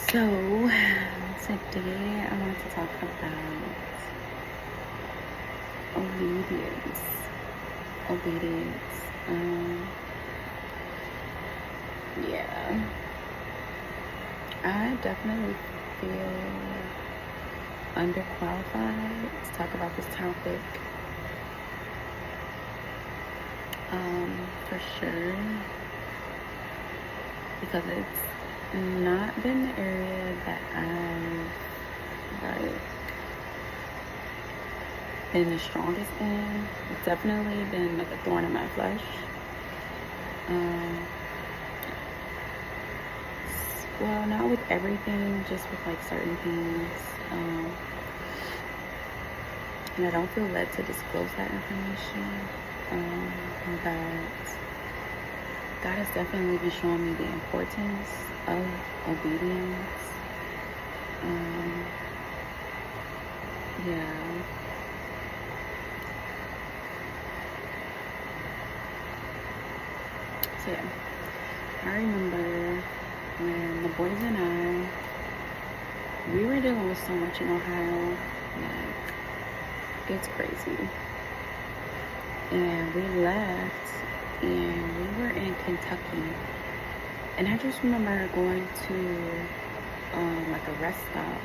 So, today I want to talk about obedience. Obedience. Yeah, I definitely feel underqualified to talk about this topic. For sure, because it's not been the area that I've been the strongest in. It's definitely been like a thorn in my flesh. Um, well, not with everything, just with like certain things. And I don't feel led to disclose that information. But God has definitely been showing me the importance of obedience. Yeah. So yeah, I remember when the boys and we were dealing with so much in Ohio, like it's crazy. And we left and we were in Kentucky. And I just remember going to like a rest stop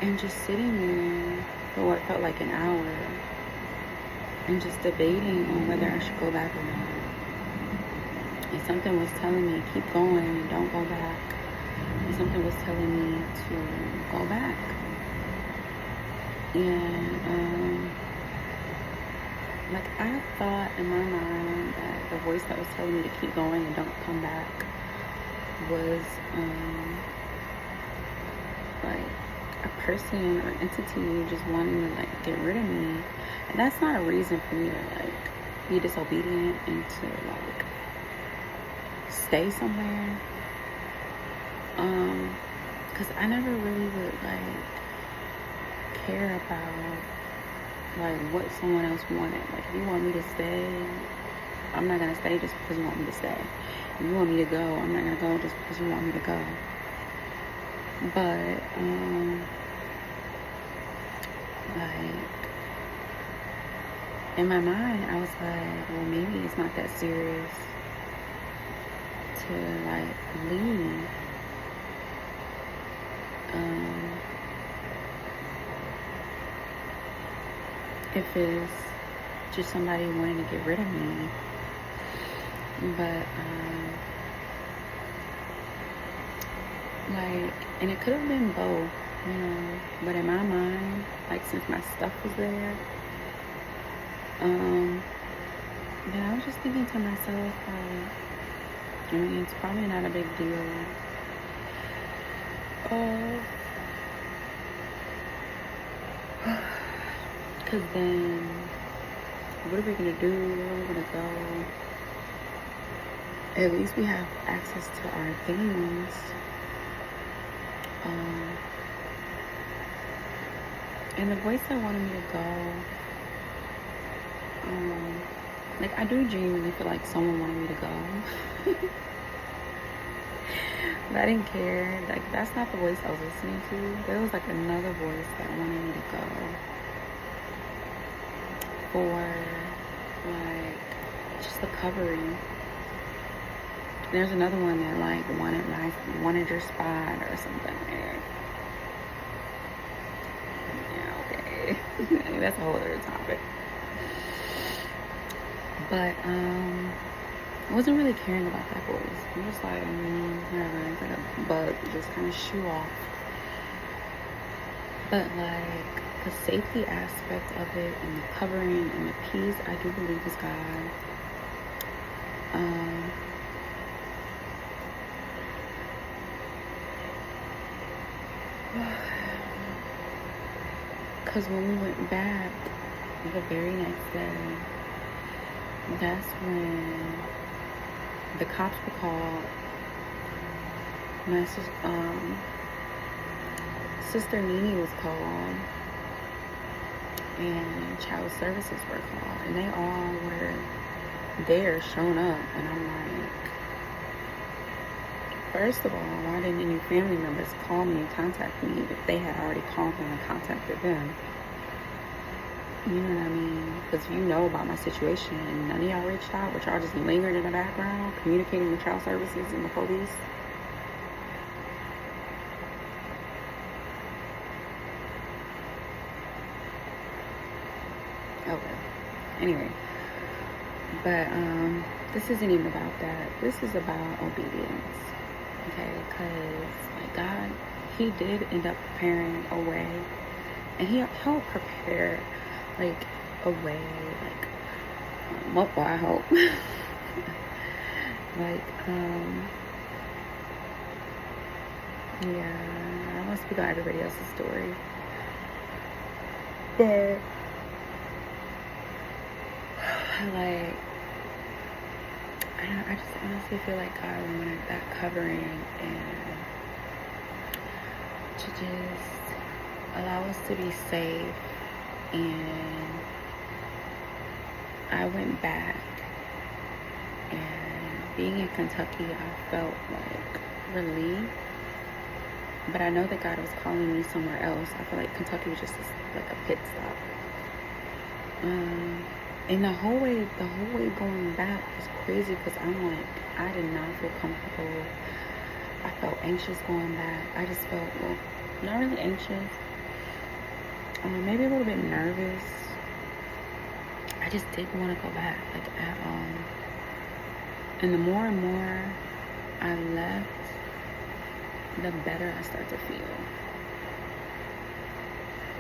and just sitting there for what felt like an hour and just debating on whether I should go back or not. And something was telling me, keep going and don't go back. And something was telling me to go back. And like I thought in my mind that the voice that was telling me to keep going and don't come back was like a person or entity just wanting to like get rid of me. And that's not a reason for me to like be disobedient and to like stay somewhere. Because I never really would like care about like what someone else wanted. Like if you want me to stay, I'm not gonna stay just because you want me to stay. If you want me to go, I'm not gonna go just because you want me to go. But like in my mind I was like, well, maybe it's not that serious to like leave. If it's just somebody wanting to get rid of me. But like, and it could have been both, you know, but in my mind, like since my stuff was there, then I was just thinking to myself, like, I mean, it's probably not a big deal. Because then, what are we going to do? Where are we going to go? At least we have access to our things. And the voice that wanted me to go, like I do genuinely feel like someone wanted me to go. But I didn't care. Like that's not the voice I was listening to. There was like another voice that wanted me to go for like just the covering. There's another one that like wanted your spot or something there. Yeah, okay. That's a whole other topic. But I wasn't really caring about that voice. I'm just like, whatever. It's like a bug, just kind of shoo off. But like the safety aspect of it and the covering and the peace, I do believe is God. Because when we went back the very next day, that's when the cops were called. My sister Nene was called, and child services were called, and they all were there, shown up, and I'm like, First of all, why didn't any family members call me and contact me if they had already called me and contacted them? You know what I mean? Because you know about my situation and none of y'all reached out, but y'all just lingered in the background, communicating with child services and the police. Okay. Anyway. But this isn't even about that. This is about obedience. Okay? Because like God, He did end up preparing a way. And He'll prepare like a way, like well, I hope. Like, yeah, I don't want to speak on everybody else's story. But like I just honestly feel like God wanted that covering and to just allow us to be safe. And I went back, and being in Kentucky, I felt like relieved. But I know that God was calling me somewhere else. I feel like Kentucky was just like a pit stop. And the whole way going back was crazy because I'm like, I did not feel comfortable. I felt anxious going back. I just felt, well, not really anxious. Maybe a little bit nervous. I just didn't want to go back, like, at all. And the more and more I left, the better I started to feel.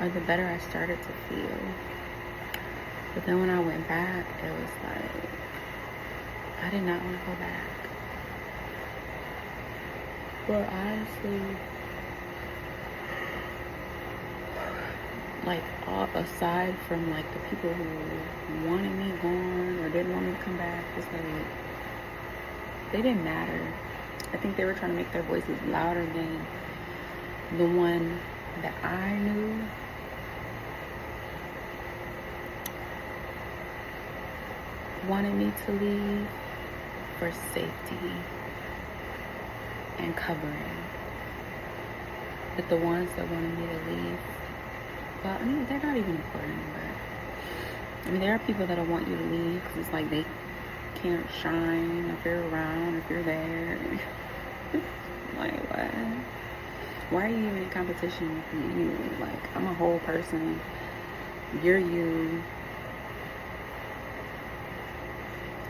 Or the better I started to feel. But then when I went back, it was like, I did not want to go back. But honestly, like, all aside from like the people who wanted me gone or didn't want me to come back, it's like, they didn't matter. I think they were trying to make their voices louder than the one that I knew. Wanted me to leave for safety and covering. But the ones that wanted me to leave, well, I mean, they're not even important, but I mean, there are people that'll want you to leave because it's like they can't shine if you're around, if you're there. Like, what? Why are you even in competition with you? Like, I'm a whole person. You're you.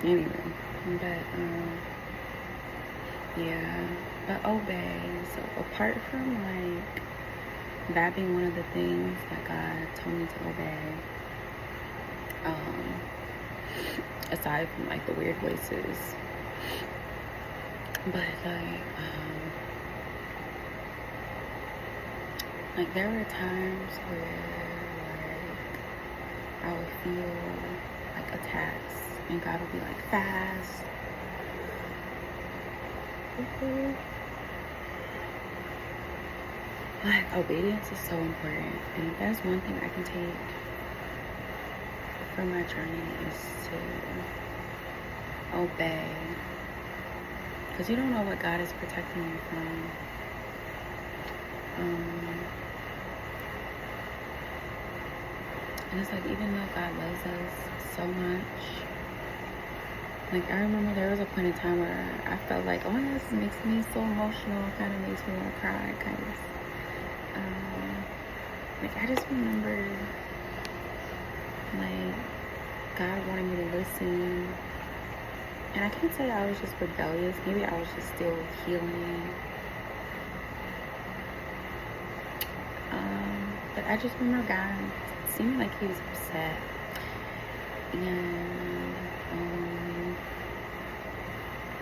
Anyway, but yeah, but obey. So apart from like that being one of the things that God told me to obey, aside from like the weird voices, but like there were times where like I would feel like attacks. And God will be like, fast. Like, obedience is so important. And if there's one thing I can take from my journey is to obey. Because you don't know what God is protecting you from. And it's like, even though God loves us so much, like, I remember there was a point in time where I felt like, oh my God, this makes me so emotional. It kind of makes me want to cry, because, like, I just remember, like, God wanted me to listen. And I can't say I was just rebellious. Maybe I was just still healing. But I just remember God seeming like He was upset. And,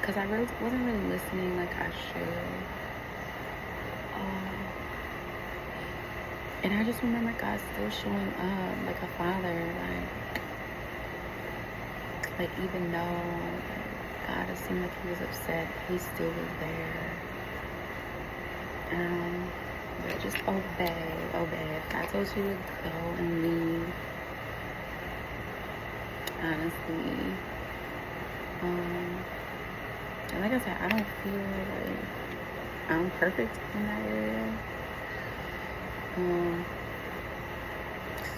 because I really wasn't really listening like I should. And I just remember God still showing up like a father, like even though God, it seemed like He was upset, He still was there. But just obey. If God told you to go and leave, honestly, and like I said, I don't feel like I'm perfect in that area.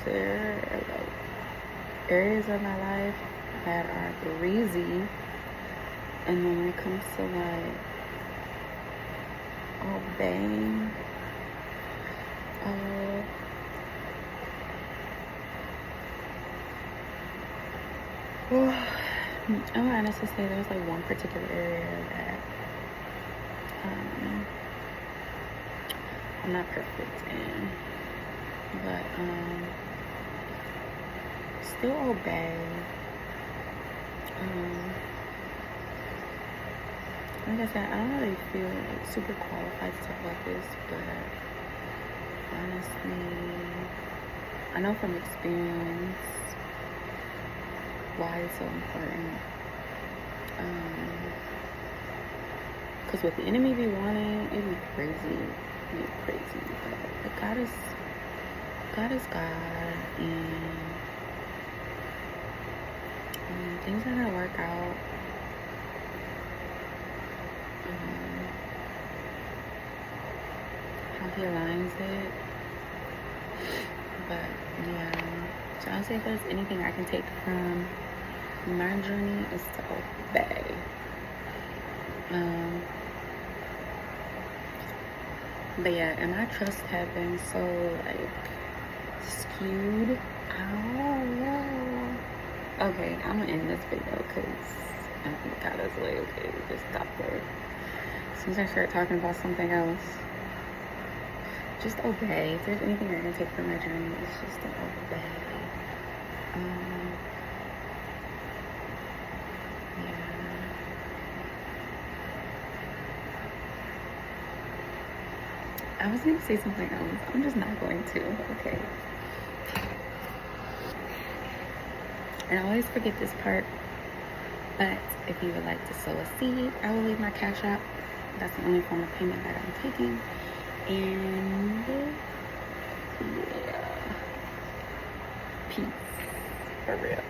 There are like areas of my life that are breezy, and then when it comes to like obeying, I'm honest to say there's like one particular area that I'm not perfect in, but still obey. Like I said, I don't really feel like super qualified to talk about this, but honestly, I know from experience why it's so important. Because what the enemy be wanting, it'd be crazy. But God is God, and things are gonna work out. How He aligns it. But yeah, so I'll say if there's anything I can take from my journey is to obey. But yeah, and my trust have been so like skewed. Okay, I'm gonna end this video because I think God is like, okay, just stop there. As soon as I start talking about something else, just obey. If there's anything I can take from my journey, it's just to obey. I was going to say something else. I'm just not going to. Okay. And I always forget this part. But if you would like to sow a seed, I will leave my Cash App. That's the only form of payment that I'm taking. And yeah. Peace. For real.